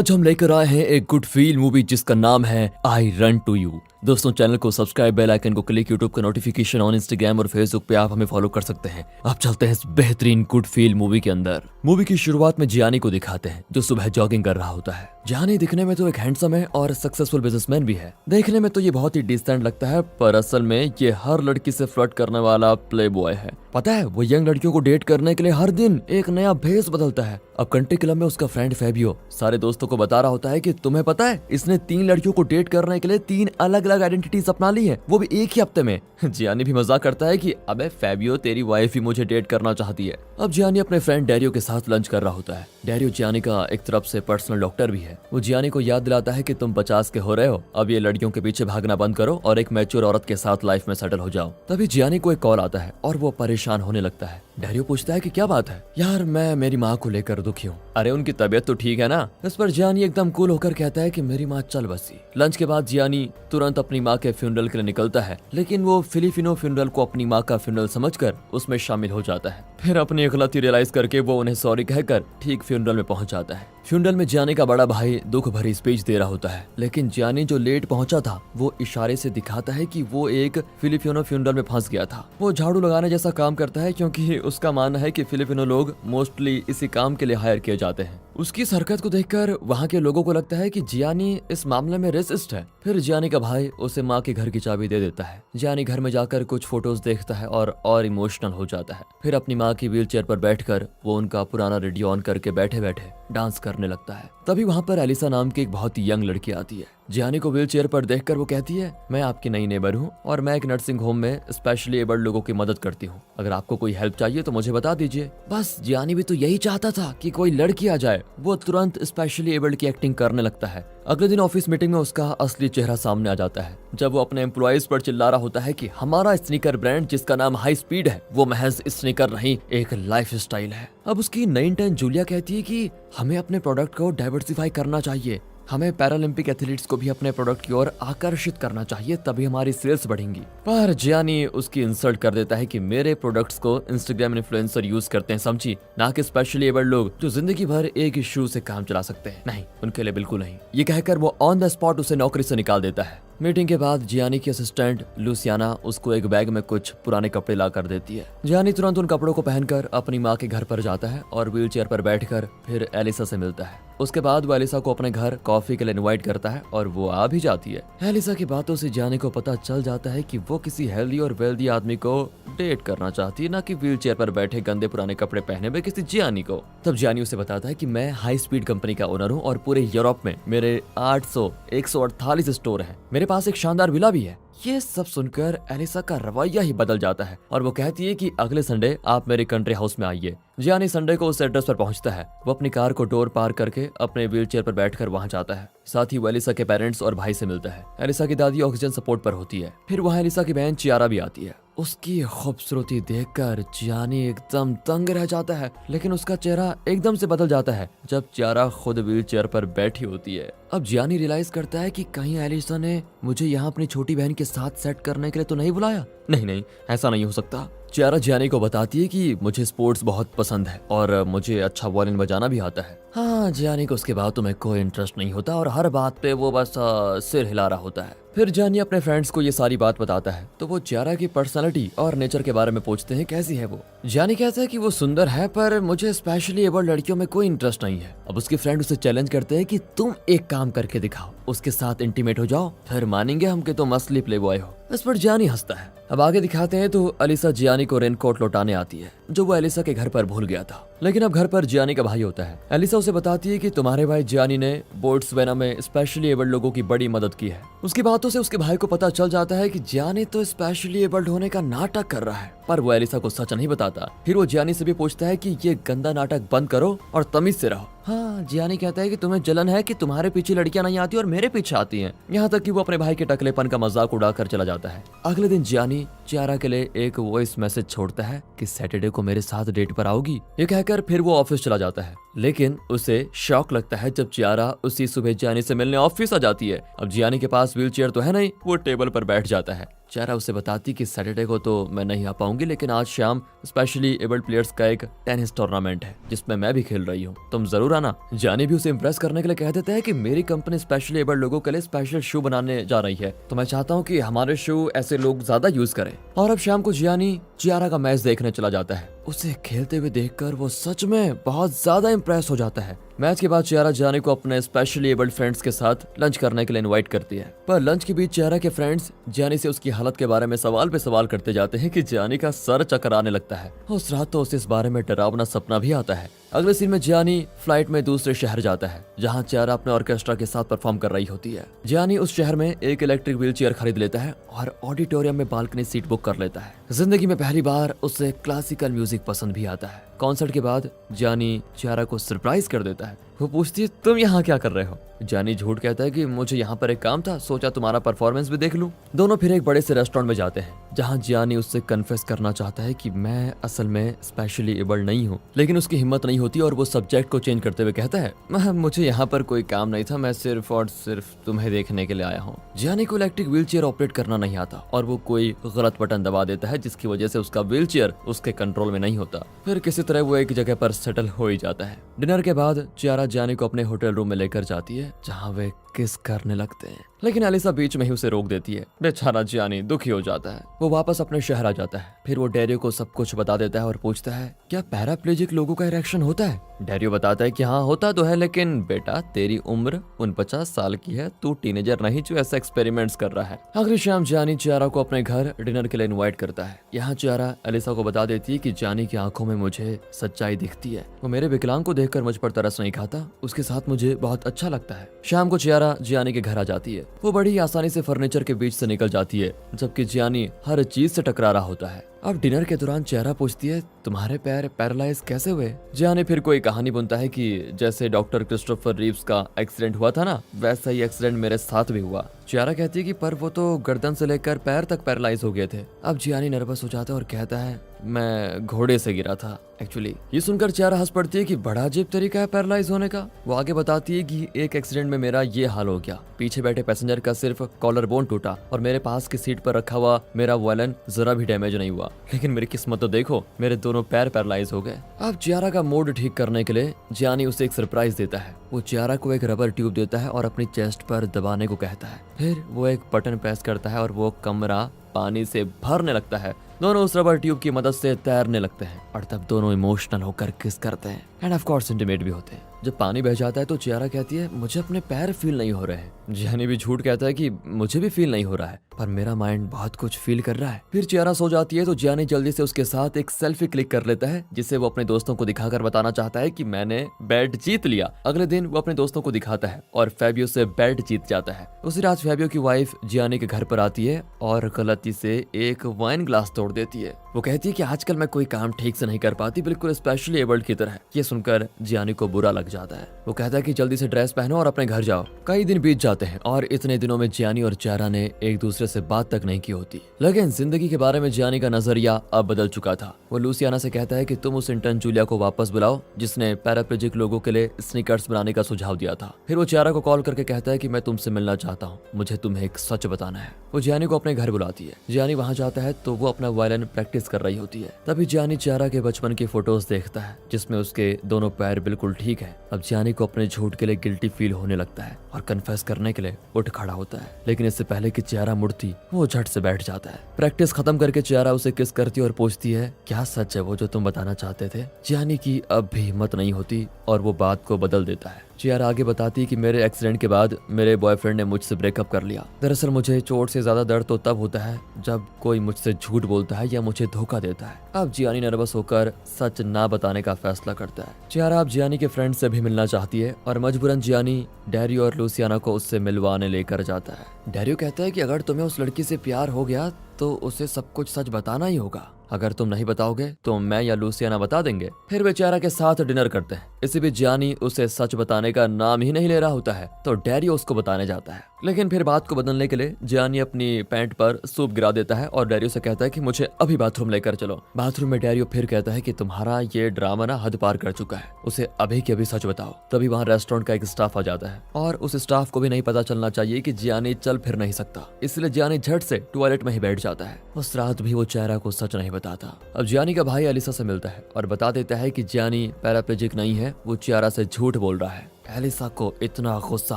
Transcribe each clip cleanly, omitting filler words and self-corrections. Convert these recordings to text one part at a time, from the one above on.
आज हम लेकर आए हैं एक गुड फील मूवी जिसका नाम है आई रन टू यू। दोस्तों चैनल को सब्सक्राइब, बेल आइकन को क्लिक, यूट्यूब का नोटिफिकेशन ऑन, इंस्टाग्राम और फेसबुक पे आप हमें फॉलो कर सकते हैं। अब चलते हैं इस बेहतरीन गुड फील मूवी के अंदर। मूवी की शुरुआत में जियानी को दिखाते हैं जो सुबह जॉगिंग कर रहा होता है। जियानी दिखने में तो एक हैंडसम है और सक्सेसफुल बिजनेसमैन भी है। देखने में तो ये बहुत ही डिसेंट लगता है, पर असल में ये हर लड़की से फ्लर्ट करने वाला प्ले बॉय है। पता है, वो यंग लड़कियों को डेट करने के लिए हर दिन एक नया भेस बदलता है। अब कंट्री क्लब में उसका फ्रेंड फेबियो सारे दोस्तों को बता रहा होता है कि तुम्हें पता है इसने 3 लड़कियों को डेट करने के लिए 3 अलग अलग आइडेंटिटीज अपना ली है, वो भी एक ही हफ्ते में। जियानी भी मजाक करता है कि अबे फेबियो, तेरी वाइफ ही मुझे डेट करना चाहती है। अब जियानी अपने फ्रेंड डैरियो के साथ लंच कर रहा होता है। डैरियो जियानी का एक तरफ से पर्सनल डॉक्टर भी है। वो जियानी को याद दिलाता है कि तुम 50 के हो रहे हो, अब ये लड़कियों के पीछे भागना बंद करो और एक मैच्योर औरत के साथ लाइफ में सेटल हो जाओ। तभी जियानी को एक कॉल आता है और वो परेशान होने लगता है। डैरियो पूछता है कि क्या बात है। यार मैं मेरी माँ को लेकर दुखी हूँ। अरे उनकी तबीयत तो ठीक है ना। इस पर जियानी एकदम कूल होकर कहता है कि मेरी माँ चल बसी। लंच के बाद जियानी तुरंत अपनी माँ के फ्यूनरल के लिए निकलता है, लेकिन वो फिलिपिनो फ्यूनरल को अपनी माँ का फ्यूनरल समझकर उसमें शामिल हो जाता है। फिर अपनी गलती रियलाइज करके वो उन्हें सॉरी कहकर ठीक फ्यूनरल में पहुंच जाता है। फ्यूनरल में जियानी का बड़ा भाई दुख भरी स्पीच दे रहा होता है, लेकिन जियानी जो लेट पहुंचा था वो इशारे से दिखाता है कि वो एक फिलिपिनो फ्यूनरल में फंस गया था। वो झाड़ू लगाने जैसा काम करता है क्योंकि उसका मानना है कि फिलिपिनो लोग मोस्टली इसी काम के लिए हायर किए जाते हैं। उसकी इस हरकत को देखकर वहाँ के लोगों को लगता है कि जियानी इस मामले में रेसिस्ट है। फिर जियानी का भाई उसे माँ के घर की चाबी दे देता है। जियानी घर में जाकर कुछ फोटोज देखता है और इमोशनल हो जाता है। फिर अपनी माँ की व्हीलचेयर पर बैठकर वो उनका पुराना रेडियो ऑन करके बैठे बैठे डांस करने लगता है। तभी वहाँ पर एलिसा नाम की एक बहुत ही यंग लड़की आती है। जियानी को व्हीलचेयर पर देखकर वो कहती है, मैं आपकी नई नेबर हूँ और मैं एक नर्सिंग होम में स्पेशली एबल्ड लोगों की मदद करती हूँ। अगर आपको कोई हेल्प चाहिए तो मुझे बता दीजिए। बस जियानी भी तो यही चाहता था कि कोई लड़की आ जाए। वो तुरंत स्पेशली एबल्ड की एक्टिंग करने लगता है। अगले दिन ऑफिस मीटिंग में उसका असली चेहरा सामने आ जाता है, जब वो अपने एम्प्लॉइज पर चिल्ला रहा होता है कि हमारा स्नीकर ब्रांड जिसका नाम हाई स्पीड है वो महज स्नीकर नहीं, एक लाइफ स्टाइल है। अब उसकी नई इंटर्न जूलिया कहती है कि हमें अपने प्रोडक्ट को डाइवर्सिफाई करना चाहिए, हमें पैरालंपिक एथलीट्स को भी अपने प्रोडक्ट की ओर आकर्षित करना चाहिए, तभी हमारी सेल्स बढ़ेंगी। पर जियानी उसकी इंसल्ट कर देता है कि मेरे प्रोडक्ट्स को इंस्टाग्राम इन्फ्लुएंसर यूज करते हैं, समझी, ना कि स्पेशली एबल्ड लोग जो जिंदगी भर एक ही शू से काम चला सकते हैं। नहीं, उनके लिए बिल्कुल नहीं। ये कहकर वो ऑन द स्पॉट उसे नौकरी से निकाल देता है। मीटिंग के बाद जियानी की असिस्टेंट लुसियाना उसको एक बैग में कुछ पुराने कपड़े ला कर देती है। जियानी तुरंत उन कपड़ों को पहनकर अपनी माँ के घर पर जाता है और व्हीलचेयर पर बैठकर फिर एलिसा से मिलता है। उसके बाद वो एलिसा को अपने घर कॉफी के लिए इनवाइट करता है और वो आ भी जाती है। एलिसा की बातों से जियानी को पता चल जाता है कि वो किसी हेल्दी और वेल्दी आदमी को डेट करना चाहती है, ना कि व्हीलचेयर पर बैठे गंदे पुराने कपड़े पहने हुए किसी जियानी को। तब जियानी उसे बताता है कि मैं हाई स्पीड कंपनी का ओनर हूँ और पूरे यूरोप में मेरे 148 स्टोर हैं। मेरे पास एक शानदार विला भी है। ये सब सुनकर एलिसा का रवैया ही बदल जाता है और वो कहती है कि अगले संडे आप मेरे कंट्री हाउस में आइए। जियानी संडे को उस एड्रेस पर पहुंचता है। वो अपनी कार को डोर पार करके अपने व्हीलचेयर पर बैठकर वहां जाता है। साथ ही वो एलिसा के पेरेंट्स और भाई से मिलता है। एलिसा की दादी ऑक्सीजन सपोर्ट पर होती है। फिर वहाँ एलिसा की बहन चियारा भी आती है। उसकी खूबसूरती देखकर जियानी एकदम तंग रह जाता है, लेकिन उसका चेहरा एकदम से बदल जाता है जब चियारा खुद व्हीलचेयर पर बैठी होती है। अब जियानी रियलाइज करता है कि कहीं एलिसा ने मुझे यहाँ अपनी छोटी बहन के साथ सेट करने के लिए तो नहीं बुलाया। नहीं, ऐसा नहीं हो सकता। चियारा जियानी को बताती है कि मुझे स्पोर्ट्स बहुत पसंद है और मुझे अच्छा वायलिन बजाना भी आता है। हाँ, जियानी को उसके बातों में कोई इंटरेस्ट नहीं होता और हर बात पे वो बस सिर हिला रहा होता है। फिर जियानी अपने फ्रेंड्स को ये सारी बात बताता है तो वो चियारा की पर्सनालिटी और नेचर के बारे में पूछते हैं कैसी है वो। जियानी कहता है कि वो सुंदर है पर मुझे स्पेशली एबल्ड लड़कियों में कोई इंटरेस्ट नहीं है। अब उसके फ्रेंड उसे चैलेंज करते हैं कि तुम एक काम करके दिखाओ, उसके साथ इंटीमेट हो जाओ, फिर मानेंगे हम कि तुम असली प्ले बॉय हो। इस पर जियानी हंसता है। अब आगे दिखाते हैं तो एलिसा जियानी को रेनकोट लौटाने आती है जो वो एलिसा के घर पर भूल गया था, लेकिन अब घर पर जियानी का भाई होता है। एलिसा उसे बताती है कि तुम्हारे भाई जियानी ने बोट्सवाना में स्पेशली एबल्ड लोगों की बड़ी मदद की है। उसकी बातों से उसके भाई को पता चल जाता है कि जियानी तो स्पेशली एबल्ड होने का नाटक कर रहा है, पर वो एलिसा को सच नहीं बताता। फिर वो जियानी से भी पूछता है कि ये गंदा नाटक बंद करो और तमीज से रहो। हाँ, जियानी कहता है कि तुम्हें जलन है कि तुम्हारे पीछे लड़कियां नहीं आती और मेरे पीछे आती हैं। यहाँ तक कि वो अपने भाई के टकलेपन का मजाक उड़ाकर चला जाता है। अगले दिन जियानी चियारा के लिए एक वॉइस मैसेज छोड़ता है कि सैटरडे को मेरे साथ डेट पर आओगी। ये कहकर फिर वो ऑफिस चला जाता है, लेकिन उसे शॉक लगता है जब चियारा उसी सुबह जियानी से मिलने ऑफिस आ जाती है। अब जियानी के पास व्हीलचेयर तो है नहीं, वो टेबल पर बैठ जाता है। चियारा उसे बताती कि सैटरडे को तो मैं नहीं आ पाऊंगी, लेकिन आज शाम स्पेशली एबल्ड प्लेयर्स का एक टेनिस टूर्नामेंट है जिसमें मैं भी खेल रही हूँ, तुम जरूर आना। जानी भी उसे इम्प्रेस करने के लिए कह देता है कि मेरी कंपनी स्पेशली एबल्ड लोगों के लिए स्पेशल शो बनाने जा रही है, तो मैं चाहता हूँ कि हमारे शो ऐसे लोग ज्यादा यूज करें। और अब शाम को जियानी चियारा का मैच देखने चला जाता है। उसे खेलते हुए देखकर वो सच में बहुत ज्यादा इम्प्रेस हो जाता है। मैच के बाद चियारा जानी को अपने स्पेशली एबल्ड फ्रेंड्स के साथ लंच करने के लिए इनवाइट करती है, पर लंच के बीच चियारा के फ्रेंड्स जानी से उसकी हालत के बारे में सवाल पे सवाल करते जाते हैं कि जानी का सर चक्कर आने लगता है। उस रात तो उसे इस बारे में डरावना सपना भी आता है। अगले सीन में जानी फ्लाइट में दूसरे शहर जाता है जहां चियारा अपने ऑर्केस्ट्रा के साथ परफॉर्म कर रही होती है। जानी उस शहर में एक इलेक्ट्रिक व्हील चेयर खरीद लेता है और ऑडिटोरियम में बालकनी सीट बुक कर लेता है। जिंदगी में पहली बार उसे क्लासिकल म्यूजिक पसंद भी आता है। कॉन्सर्ट के बाद जानी चियारा को सरप्राइज कर देता है। वो पूछती है तुम यहाँ क्या कर रहे हो? जानी झूठ कहता है कि मुझे यहाँ पर एक काम था, सोचा तुम्हारा परफॉर्मेंस भी देख लूं। दोनों फिर एक बड़े से रेस्टोरेंट में जाते हैं जहाँ जानी उससे कन्फेस करना चाहता है कि मैं असल में स्पेशली एबल्ड नहीं हूँ, लेकिन उसकी हिम्मत नहीं होती और वो सब्जेक्ट को चेंज करते हुए कहता है मुझे यहाँ पर कोई काम नहीं था, मैं सिर्फ और सिर्फ तुम्हें देखने के लिए आया हूँ। जानी को इलेक्ट्रिक व्हील चेयर ऑपरेट करना नहीं आता और वो कोई गलत बटन दबा देता है जिसकी वजह से उसका व्हील चेयर उसके कंट्रोल में नहीं होता। फिर किसी तरह वो एक जगह पर सेटल हो ही जाता है। डिनर के बाद चियारा जानी को अपने होटल रूम में लेकर जाती है जहाँ वे किस करने लगते हैं, लेकिन एलिसा बीच में ही उसे रोक देती है। बेचारा जानी दुखी हो जाता है। वो वापस अपने शहर आ जाता है। फिर वो डेरियो को सब कुछ बता देता है और पूछता है क्या पैराप्लेजिक लोगों का इरेक्शन होता है? डेरियो बताता है कि हाँ होता तो है, लेकिन बेटा तेरी उम्र 49 साल की है, तू टीनेजर नहीं जो ऐसा एक्सपेरिमेंट्स कर रहा है। अगली शाम जानी चियारा को अपने घर डिनर के लिए इन्वाइट करता है। यहाँ चियारा एलिसा को बता देती है कि जानी की आंखों में मुझे सच्चाई दिखती है, वो मेरे विकलांग को देखकर मुझ पर तरस नहीं खाता, उसके साथ मुझे बहुत अच्छा लगता है। शाम को चियारा जियानी के घर आ जाती है। वो बड़ी आसानी से फर्नीचर के बीच से निकल जाती है जबकि जियानी हर चीज से टकरा रहा होता है। अब डिनर के दौरान चियारा पूछती है तुम्हारे पैर पैरालाइज कैसे हुए? जियानी फिर कोई कहानी बुनता है कि जैसे डॉक्टर क्रिस्टोफर रीव्स का एक्सीडेंट हुआ था ना, वैसा ही एक्सीडेंट मेरे साथ भी हुआ। चियारा कहती है कि पर वो तो गर्दन से लेकर पैर तक पैरालाइज हो गए थे। अब जियानी नर्वस हो जाता है और कहता है मैं घोड़े से गिरा था एक्चुअली। ये सुनकर चियारा हंस पड़ती है कि बड़ा अजीब तरीका है पैरालाइज होने का। वो आगे बताती है कि एक एक्सीडेंट में मेरा ये हाल हो गया, पीछे बैठे पैसेंजर का सिर्फ कॉलर बोन टूटा और मेरे पास की सीट पर रखा हुआ मेरा वॉलन जरा भी डैमेज नहीं हुआ, लेकिन मेरी किस्मत तो देखो, मेरे दोनों पैर पैरालाइज हो गए। अब चियारा का मूड ठीक करने के लिए जियानी उसे एक सरप्राइज देता है। वो चियारा को एक रबर ट्यूब देता है और अपनी चेस्ट पर दबाने को कहता है। फिर वो एक बटन प्रेस करता है और वो कमरा पानी से भरने लगता है। दोनों उस रबर ट्यूब की मदद से तैरने लगते हैं और तब दोनों इमोशनल होकर किस करते हैं एंड ऑफ कोर्स इंटीमेट भी होते हैं। जब पानी बह जाता है तो चियारा कहती है मुझे अपने पैर फील नहीं हो रहे हैं। जियानी भी झूठ कहता है कि मुझे भी फील नहीं हो रहा है, पर मेरा माइंड बहुत कुछ फील कर रहा है। फिर चियारा सो जाती है तो जियानी जल्दी से उसके साथ एक सेल्फी क्लिक कर लेता है जिसे वो अपने दोस्तों को दिखाकर बताना चाहता है कि मैंने बेट जीत लिया। अगले दिन वो अपने दोस्तों को दिखाता है और फैबियो से बेट जीत जाता है। उसी रात फैबियो की वाइफ जियानी के घर पर आती है और गलती से एक वाइन ग्लास तोड़ देती है। वो कहती है कि आजकल मैं कोई काम ठीक से नहीं कर पाती, बिल्कुल स्पेशली एबल्ड की तरह। ये सुनकर जियानी को बुरा लग जाता है। वो कहता है कि जल्दी से ड्रेस पहनो और अपने घर जाओ। कई दिन बीत जाते हैं और इतने दिनों में जियानी और चियारा ने एक दूसरे से बात तक नहीं की होती, लेकिन जिंदगी के बारे में जियानी का नजरिया अब बदल चुका था। वो लूसियाना से कहता है कि तुम उस इंटर्न जूलिया को वापस बुलाओ जिसने पैराप्लेजिक लोगों के लिए स्नीकर्स बनाने का सुझाव दिया था। फिर वो चियारा को कॉल करके कहता है कि मैं तुमसे मिलना चाहता हूँ, मुझे तुम्हें एक सच बताना है। वो जियानी को अपने घर बुलाती है। जियानी वहाँ जाता है तो वो अपना वायलिन प्रैक्टिस कर रही होती है। तभी जियानी चियारा के बचपन की फोटोज देखता है जिसमें उसके दोनों पैर बिल्कुल ठीक है। अब जियानी को अपने झूठ के लिए गिल्टी फील होने लगता है और कन्फेस करने के लिए उठ खड़ा होता है, लेकिन इससे पहले कि चियारा मुड़ती वो झट से बैठ जाता है। प्रैक्टिस खत्म करके चियारा उसे किस करती और पूछती है क्या सच है वो जो तुम बताना चाहते थे? जियानी की अब भी हिम्मत नहीं होती और वो बात को बदल देता है। चियारा आगे बताती कि मेरे एक्सीडेंट के बाद मेरे बॉयफ्रेंड ने मुझसे ब्रेकअप कर लिया। दरअसल मुझे चोट से ज्यादा दर्द तो तब होता है जब कोई मुझसे झूठ बोलता है या मुझे धोखा देता है। अब जियानी नर्वस होकर सच ना बताने का फैसला करता है। चियारा अब जियानी के फ्रेंड से भी मिलना चाहती है और मजबूरन जियानी डेरियो और लूसियाना को उससे मिलवाने लेकर जाता है। डेरियो कहता है कि अगर तुम्हें उस लड़की से प्यार हो गया तो उसे सब कुछ सच बताना ही होगा। अगर तुम नहीं बताओगे तो मैं या लूसियाना बता देंगे। फिर वे चियारा के साथ डिनर करते हैं। इसी बीच जियानी उसे सच बताने का नाम ही नहीं ले रहा होता है तो डैरियो उसको बताने जाता है। लेकिन फिर बात को बदलने के लिए जियानी अपनी पैंट पर सूप गिरा देता है और डैरियो से कहता है कि मुझे अभी बाथरूम लेकर चलो। बाथरूम में डैरियो फिर कहता है कि तुम्हारा ये ड्रामा ना हद पार कर चुका है, उसे अभी के अभी सच बताओ। तभी वहाँ रेस्टोरेंट का एक स्टाफ आ जाता है और उस स्टाफ को भी नहीं पता चलना चाहिए कि जियानी चल फिर नहीं सकता, इसलिए जियानी झट से टॉयलेट में ही बैठ जाता है। उस रात भी वो चियारा को सच नहीं बताता। अब जियानी का भाई एलिसा से मिलता है और बता देता है कि जियानी पैराप्लेजिक नहीं है, वो चियारा से झूठ बोल रहा है। एलिसा को इतना गुस्सा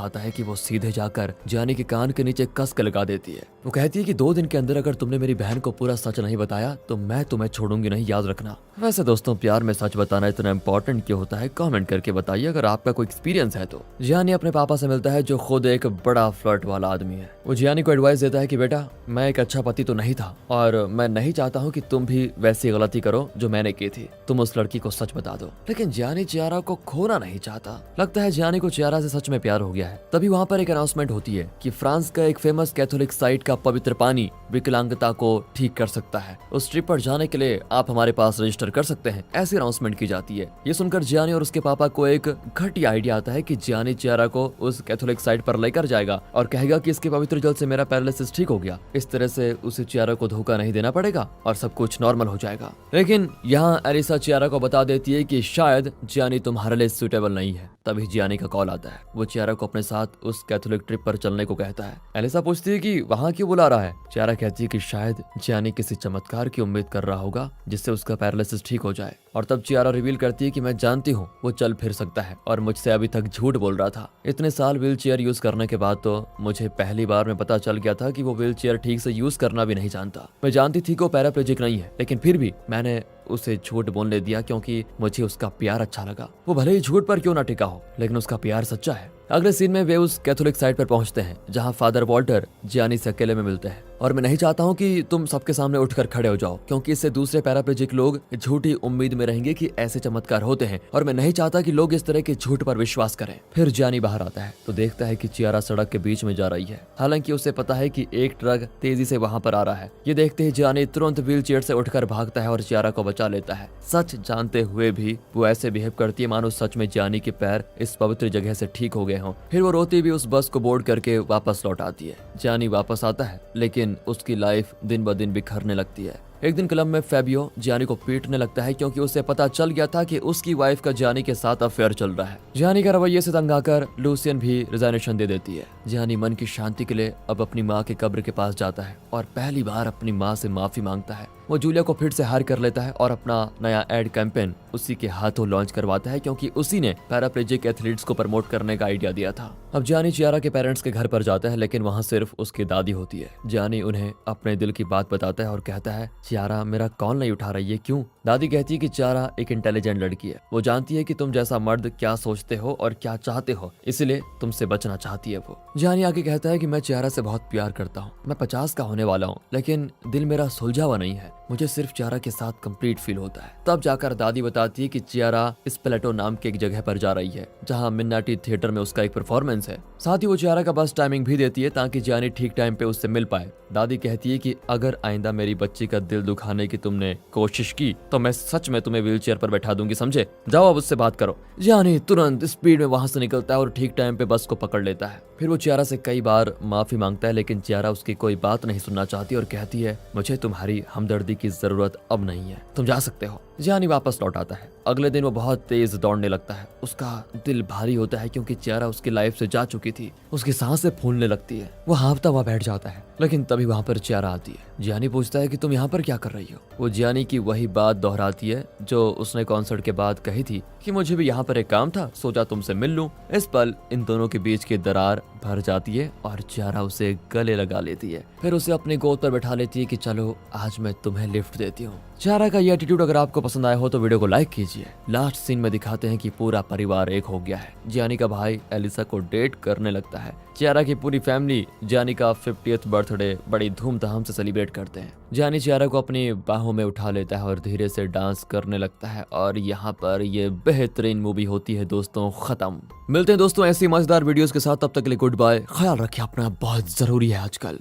आता है कि वो सीधे जाकर जियानी के कान के नीचे कस के लगा देती है। वो कहती है कि 2 दिन के अंदर अगर तुमने मेरी बहन को पूरा सच नहीं बताया तो मैं तुम्हें छोड़ूंगी नहीं, याद रखना। वैसे दोस्तों, प्यार में सच बताना इतना इंपॉर्टेंट क्यों होता है, कमेंट करके बताइए अगर आपका कोई एक्सपीरियंस है तो। जियानी अपने पापा से मिलता है जो खुद एक बड़ा फ्लर्ट वाला आदमी है। वो जियानी को एडवाइस देता है कि बेटा, मैं एक अच्छा पति तो नहीं था और मैं नहीं चाहता हूँ कि तुम भी वैसी गलती करो जो मैंने की थी। तुम उस लड़की को सच बता दो। लेकिन जियानी चियारा को खोना नहीं चाहता। लगता है जियानी को चियारा से सच में प्यार हो गया है। तभी वहाँ पर एक अनाउंसमेंट होती है कि फ्रांस का एक फेमस कैथोलिक साइट का पवित्र पानी विकलांगता को ठीक कर सकता है। उस ट्रिप पर जाने के लिए आप हमारे पास रजिस्टर कर सकते हैं, ऐसी अनाउंसमेंट की जाती है। ये सुनकर जियानी और उसके पापा को एक घटिया आइडिया आता है कि जियानी चियारा को उस कैथोलिक साइट पर लेकर जाएगा और कहेगा कि इसके पवित्र जल से मेरा पैरालिसिस ठीक हो गया। इस तरह से उसे चियारा को धोखा नहीं देना पड़ेगा और सब कुछ नॉर्मल हो जाएगा। लेकिन यहाँ एलिसा चियारा को बता देती है कि शायद जियानी तुम्हारे लिए सुटेबल नहीं है। तभी जियानी का कॉल आता है। वो चियारा को अपने साथ उस कैथोलिक ट्रिप पर चलने को कहता है। एलिसा पूछती है कि वहाँ क्यों बुला रहा है। चियारा कहती है कि शायद जियानी किसी चमत्कार की उम्मीद कर रहा होगा जिससे उसका पैरालिसिस ठीक हो जाए। और तब चियारा रिवील करती है कि मैं जानती हूँ वो चल फिर सकता है और मुझसे अभी तक झूठ बोल रहा था। इतने साल व्हील चेयर यूज करने के बाद तो मुझे पहली बार में पता चल गया था कि वो व्हील चेयर ठीक से यूज करना भी नहीं जानता। मैं जानती थी कि वो पैराप्लेजिक नहीं है, लेकिन फिर भी मैंने उसे झूठ बोलने दिया क्योंकि मुझे उसका प्यार अच्छा लगा। वो भले ही झूठ पर क्यों ना टिका हो, लेकिन उसका प्यार सच्चा है। अगले सीन में वे उस कैथोलिक साइट पर पहुंचते हैं जहां फादर वॉल्टर जियानी से अकेले में मिलते हैं। और मैं नहीं चाहता हूं कि तुम सबके सामने उठकर खड़े हो जाओ, क्योंकि इससे दूसरे पैराप्लेजिक लोग झूठी उम्मीद में रहेंगे कि ऐसे चमत्कार होते हैं और मैं नहीं चाहता कि लोग इस तरह के झूठ पर विश्वास करें। फिर जियानी बाहर आता है तो देखता है कि चियारा सड़क के बीच में जा रही है। हालांकि उसे पता है कि एक ट्रक तेजी से वहां पर आ रहा है। ये देखते ही जियानी तुरंत व्हील चेयर से उठकर भागता है और चियारा को बचा लेता है। सच जानते हुए भी वो ऐसे बिहेव करती है मानो सच में जियानी के पैर इस पवित्र जगह से ठीक हो गए हों। फिर वो रोती भी उस बस को बोर्ड करके वापस लौट आती है। जियानी वापस आता है, लेकिन उसकी लाइफ दिन ब दिन बिखरने लगती है। एक दिन क्लब में फेबियो जियानी को पीटने लगता है क्योंकि उसे पता चल गया था कि उसकी वाइफ का जियानी के साथ अफेयर चल रहा है। जियानी का रवैये से तंग आकर लूसियन भी रिजाइनेशन दे देती है। जियानी मन की शांति के लिए अब अपनी माँ के कब्र के पास जाता है और पहली बार अपनी माँ से माफी मांगता है। वो जूलिया को फिर से हायर कर लेता है और अपना नया एड कैंपेन उसी के हाथों लॉन्च करवाता है क्योंकि उसी ने पैराप्लेजिक एथलीट्स को प्रमोट करने का आइडिया दिया था। अब जियानी चियारा के पेरेंट्स के घर पर जाता है, लेकिन वहाँ सिर्फ उसकी दादी होती है। जियानी उन्हें अपने दिल की बात बताता है और कहता है, चियारा मेरा कॉल नहीं उठा रही है, क्यों? दादी कहती है कि चियारा एक इंटेलिजेंट लड़की है। वो जानती है कि तुम जैसा मर्द क्या सोचते हो और क्या चाहते हो, इसलिए तुमसे बचना चाहती है वो। जियानी आगे कहता है कि मैं चियारा से बहुत प्यार करता हूँ। मैं 50 का होने वाला हूँ, लेकिन दिल मेरा सुलझा हुआ नहीं है। मुझे सिर्फ चियारा के साथ कंप्लीट फील होता है। तब जाकर दादी बताती है कि चियारा इस प्लेटो नाम के एक जगह पर जा रही है जहाँ मिन्नाटी थिएटर में उसका एक परफॉर्मेंस है। साथ ही वो चियारा का बस टाइमिंग भी देती है ताकि जियानी ठीक टाइम पे उससे मिल पाए। दादी कहती है कि अगर आइंदा मेरी बच्ची का दिल दुखाने की तुमने कोशिश की तो मैं सच में तुम्हें व्हील चेयर पर बैठा दूंगी, समझे? जाओ अब उससे बात करो। जियानी तुरंत स्पीड में वहां से निकलता है और ठीक टाइम पे बस को पकड़ लेता है। फिर वो चियारा से कई बार माफी मांगता है, लेकिन चियारा उसकी कोई बात नहीं सुनना चाहती और कहती है, मुझे तुम्हारी हमदर्दी की जरूरत अब नहीं है, तुम जा सकते हो। जियानी वापस लौट आता है। अगले दिन वो बहुत तेज दौड़ने लगता है। उसका दिल भारी होता है क्योंकि चियारा उसकी लाइफ से जा चुकी थी। उसकी सांसें फूलने लगती है। वो हाँफता हुआ बैठ जाता है, लेकिन तभी वहाँ पर चियारा आती है। जियानी पूछता है कि तुम यहाँ पर क्या कर रही हो? वो जियानी की वही बात दोहराती है जो उसने कॉन्सर्ट के बाद कही थी कि मुझे भी यहाँ पर एक काम था, सोचा तुमसे मिल लूं। इस पल इन दोनों के बीच की दरार भर जाती है और चियारा उसे गले लगा लेती है। फिर उसे अपनी गोद पर बैठा लेती है कि चलो आज मैं तुम्हें लिफ्ट देती हूँ। चियारा का ये एटीट्यूड अगर आपको पसंद आया हो तो वीडियो को लाइक कीजिए। लास्ट सीन में दिखाते हैं कि पूरा परिवार एक हो गया है। जियानी का भाई एलिसा को डेट करने लगता है। चियारा की पूरी फैमिली जियानी का 50th बर्थडे बड़ी धूमधाम से सेलिब्रेट करते हैं। जियानी चियारा को अपनी बाहों में उठा लेता है और धीरे से डांस करने लगता है और यहाँ पर ये बेहतरीन मूवी होती है दोस्तों खत्म। मिलते हैं दोस्तों ऐसी मजेदार वीडियोस के साथ, तब तक के लिए गुड बाय। ख्याल रखिए अपना, बहुत जरूरी है आजकल।